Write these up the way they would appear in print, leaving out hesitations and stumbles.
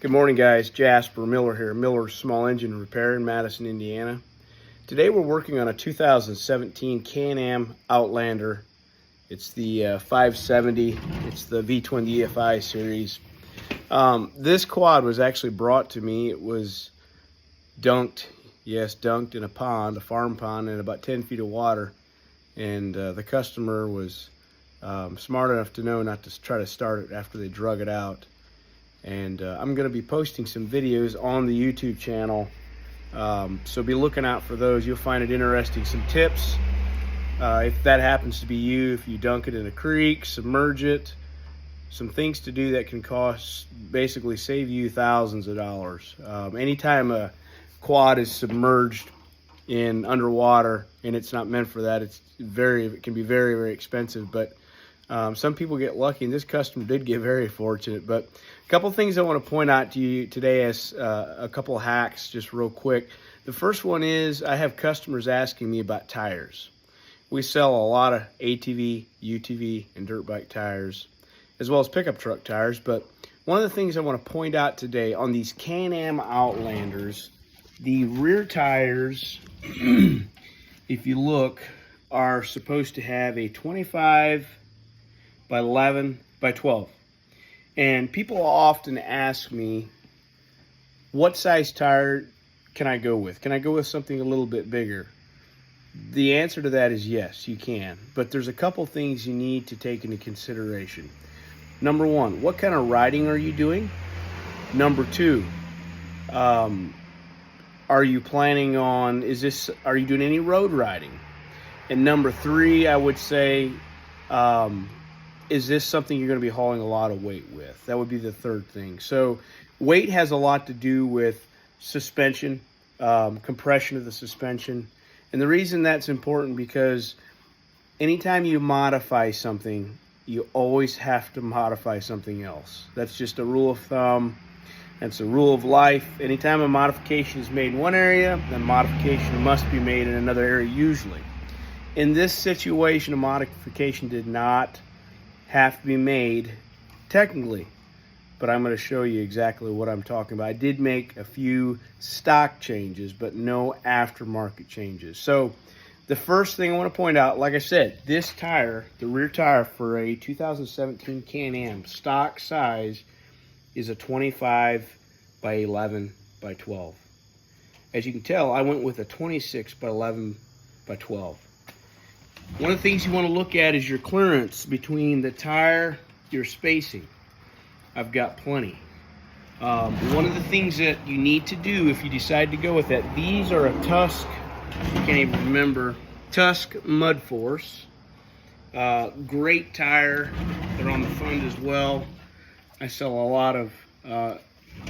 Good morning, guys. Jasper Miller here, Miller's Small Engine Repair in Madison, Indiana. Today we're working on a 2017 Can Am Outlander. It's the 570. It's the V-twin EFI series. This quad was actually brought to me. It was dunked in a pond, a farm pond, in about 10 feet of water. And the customer was smart enough to know not to try to start it after they drug it out. And I'm going to be posting some videos on the YouTube channel, so be looking out for those. You'll find it interesting. Some tips, if that happens to be you, if you dunk it in a creek, submerge it, some things to do that can basically save you thousands of dollars. Anytime a quad is submerged in underwater and it's not meant for that, it can be very, very expensive. But some people get lucky, and this customer did get very fortunate. But a couple things I want to point out to you today as a couple hacks, just real quick. The first one is I have customers asking me about tires. We sell a lot of ATV, UTV, and dirt bike tires, as well as pickup truck tires. But one of the things I want to point out today on these Can Am Outlanders, the rear tires, if you look, are supposed to have a 25 by 11 by 12. And people often ask me, what size tire can I go with? Can I go with something a little bit bigger? The answer to that is yes, you can. But there's a couple things you need to take into consideration. Number one, what kind of riding are you doing? Number two, are you planning on, are you doing any road riding? And number three, I would say, is this something you're going to be hauling a lot of weight with? That would be the third thing. So weight has a lot to do with suspension, compression of the suspension. And the reason that's important, because anytime you modify something, you always have to modify something else. That's just a rule of thumb. That's a rule of life. Anytime a modification is made in one area, then modification must be made in another area usually. In this situation, a modification did not have to be made technically, but I'm going to show you exactly what I'm talking about. I did make a few stock changes, but no aftermarket changes. So the first thing I want to point out, like I said, this tire, the rear tire for a 2017 Can Am stock size, is a 25 by 11 by 12. As you can tell, I went with a 26 by 11 by 12. One of the things you want to look at is your clearance between the tire, your spacing. I've got plenty. One of the things that you need to do if you decide to go with that, these are a Tusk, I can't even remember, Tusk Mud Force. Great tire. They're on the front as well. I sell a lot of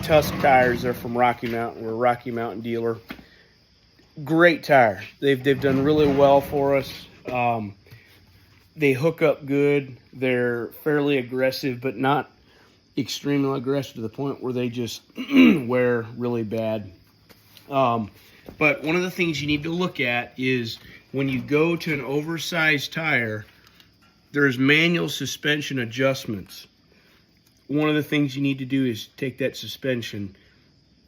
Tusk tires. They're from Rocky Mountain. We're a Rocky Mountain dealer. Great tire. They've done really well for us. They hook up good. They're fairly aggressive, but not extremely aggressive to the point where they just wear really bad. But one of the things you need to look at is when you go to an oversized tire, there's manual suspension adjustments. One of the things you need to do is take that suspension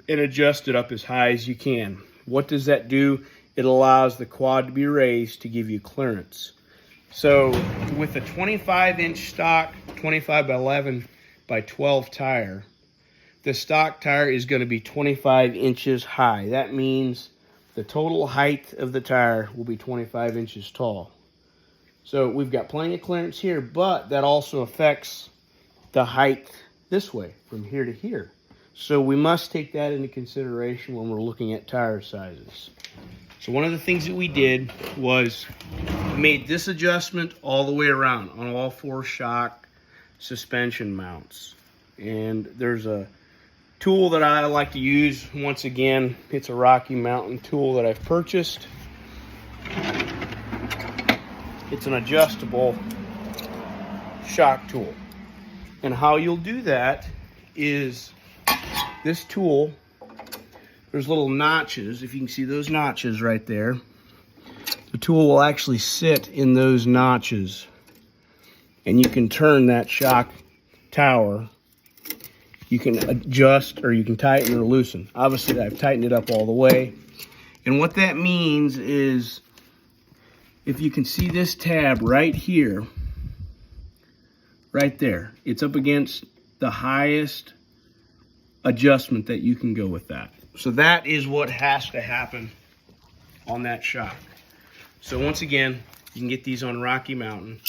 and adjust it up as high as you can. What does that do? It allows the quad to be raised to give you clearance. So with a 25-inch stock, 25 by 11 by 12 tire, the stock tire is going to be 25 inches high. That means the total height of the tire will be 25 inches tall. So we've got plenty of clearance here, but that also affects the height this way, from here to here. So we must take that into consideration when we're looking at tire sizes. So one of the things that we did was made this adjustment all the way around on all four shock suspension mounts. And there's a tool that I like to use. Once again, it's a Rocky Mountain tool that I've purchased. It's an adjustable shock tool. And how you'll do that is this tool, there's little notches. If you can see those notches right there, the tool will actually sit in those notches, and you can turn that shock tower you can adjust or you can tighten or loosen. Obviously, I've tightened it up all the way. And what that means is, if you can see this tab right here, right there, it's up against the highest adjustment that you can go with that. So that is what has to happen on that shock. So once again, you can get these on Rocky Mountain.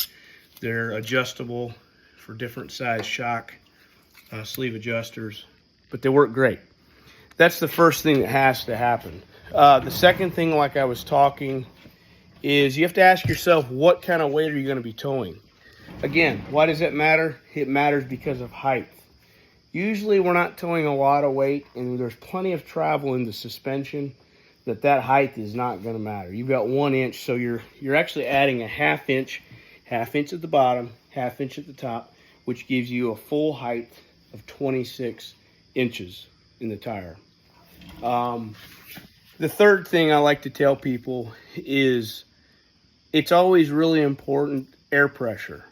They're adjustable for different size shock sleeve adjusters, but they work great. That's the first thing that has to happen. The second thing, like I was talking, is you have to ask yourself, what kind of weight are you going to be towing? Again, why does that matter? It matters because of height. Usually we're not towing a lot of weight, and there's plenty of travel in the suspension that height is not going to matter. You've got 1 inch, so you're actually adding a half inch at the bottom, half inch at the top, which gives you a full height of 26 inches in the tire. The third thing I like to tell people is it's always really important air pressure.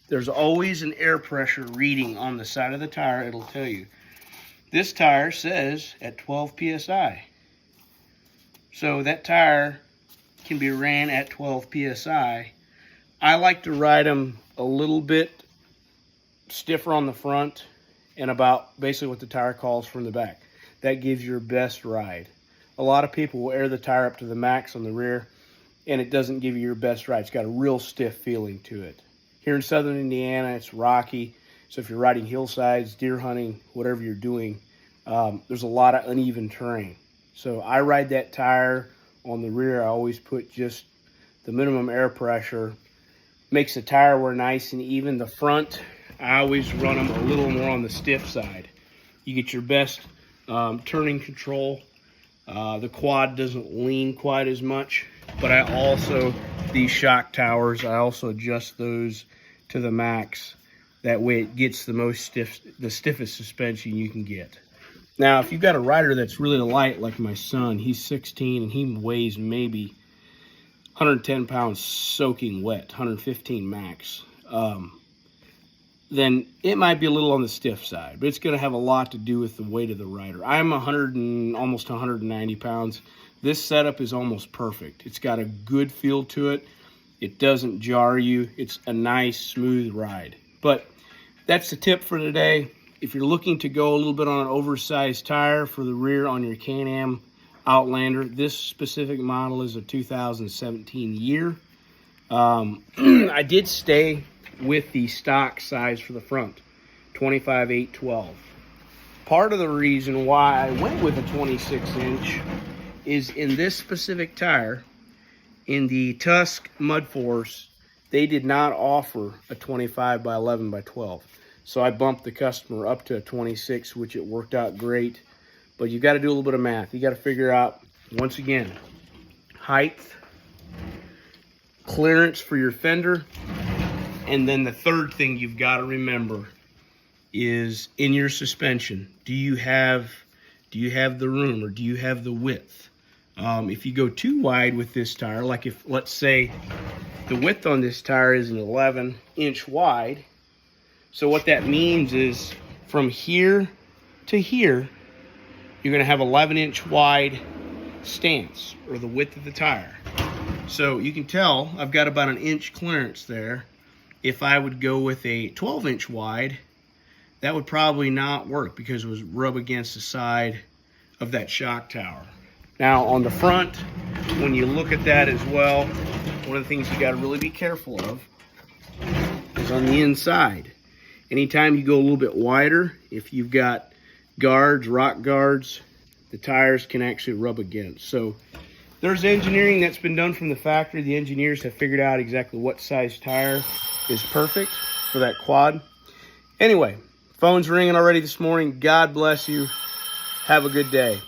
There's always an air pressure reading on the side of the tire. It'll tell you. This tire says at 12 psi. So that tire can be ran at 12 psi. I like to ride them a little bit stiffer on the front and about basically what the tire calls from the back. That gives your best ride. A lot of people will air the tire up to the max on the rear, and it doesn't give you your best ride. It's got a real stiff feeling to it. Here in southern Indiana, it's rocky, so if you're riding hillsides, deer hunting, whatever you're doing, there's a lot of uneven terrain. So I ride that tire on the rear. I always put just the minimum air pressure. Makes the tire wear nice and even. The front, I always run them a little more on the stiff side. You get your best turning control. The quad doesn't lean quite as much, but I also, these shock towers, I also adjust those to the max. That way it gets the stiffest suspension you can get. Now, if you've got a rider that's really light, like my son, he's 16 and he weighs maybe 110 pounds soaking wet, 115 max, then it might be a little on the stiff side, but it's going to have a lot to do with the weight of the rider. I'm almost 190 pounds. This setup is almost perfect. It's got a good feel to it. It doesn't jar you. It's a nice, smooth ride. But that's the tip for today. If you're looking to go a little bit on an oversized tire for the rear on your Can Am Outlander, this specific model is a 2017 year. I did stay with the stock size for the front, 25, 8, 12. Part of the reason why I went with a 26-inch is in this specific tire, in the Tusk Mud Force, they did not offer a 25 by 11 by 12. So I bumped the customer up to a 26, which it worked out great. But you got to do a little bit of math. You got to figure out, once again, height, clearance for your fender, and then the third thing you've got to remember is in your suspension, do you have the room, or do you have the width? If you go too wide with this tire, like if, let's say, the width on this tire is an 11-inch wide, so what that means is from here to here, you're going to have 11-inch wide stance, or the width of the tire. So you can tell I've got about an inch clearance there. If I would go with a 12-inch wide, that would probably not work because it was rub against the side of that shock tower. Now on the front, when you look at that as well, one of the things you got to really be careful of is on the inside. Anytime you go a little bit wider, if you've got guards, rock guards, the tires can actually rub against. So there's engineering that's been done from the factory. The engineers have figured out exactly what size tire is perfect for that quad. Anyway, phone's ringing already this morning. God bless you. Have a good day.